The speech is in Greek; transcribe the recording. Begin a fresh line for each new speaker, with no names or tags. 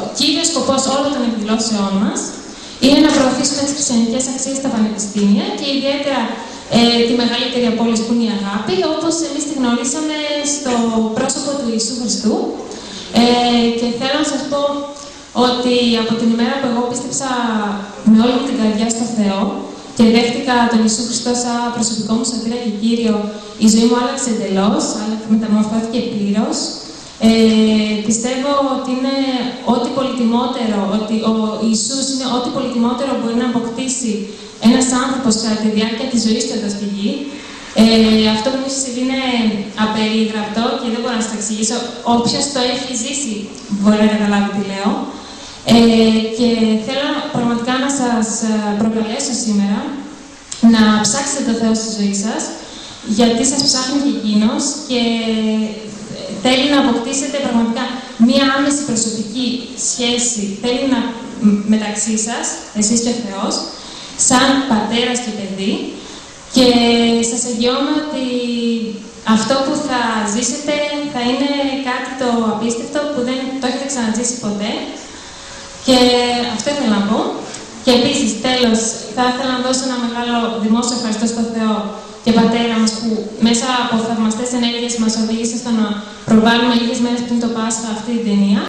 ο κύριος σκοπός όλων των εκδηλώσεών μας είναι να προωθήσουμε τις χριστιανικές αξίες στα πανεπιστήμια και ιδιαίτερα τη μεγαλύτερη από όλες που είναι η αγάπη, όπως εμείς τη γνωρίσαμε στο πρόσωπο του Ιησού Χριστού. Και θέλω να σας πω ότι από την ημέρα που εγώ πίστεψα με όλη μου την καρδιά στο Θεό και δέχτηκα τον Ιησού Χριστό σαν προσωπικό μου σωτήρα και Κύριο, η ζωή μου άλλαξε εντελώς, μεταμορφώθηκε πλήρως. Πιστεύω ότι είναι ό,τι πολυτιμότερο, ότι ο Ιησούς είναι ό,τι πολυτιμότερο μπορεί να αποκτήσει ένας άνθρωπος κατά τη διάρκεια της ζωής του εδώ στη γη. Αυτό που μου συμβεί είναι απερίγραπτο και δεν μπορώ να σας το εξηγήσω. Όποιος το έχει ζήσει μπορεί να καταλάβει τι λέω. Και θέλω πραγματικά να σας προκαλέσω σήμερα να ψάξετε το Θεό στη ζωή σας, γιατί σας ψάχνει και Εκείνος και θέλει να αποκτήσετε πραγματικά μία άμεση προσωπική σχέση, θέλει να μεταξύ σας, εσείς και ο Θεός, σαν πατέρας και παιδί, και σας εγγυώμαι ότι αυτό που θα ζήσετε θα είναι κάτι το απίστευτο που δεν το έχετε ξαναζήσει ποτέ. Και αυτό ήθελα να πω. Και επίσης, τέλος, θα ήθελα να δώσω ένα μεγάλο δημόσιο ευχαριστώ στον Θεό και Πατέρα μας που μέσα από θαυμαστές ενέργειες μας οδήγησε στο να προβάλλουμε λίγες μέρες πριν το Πάσχα αυτή την ταινία.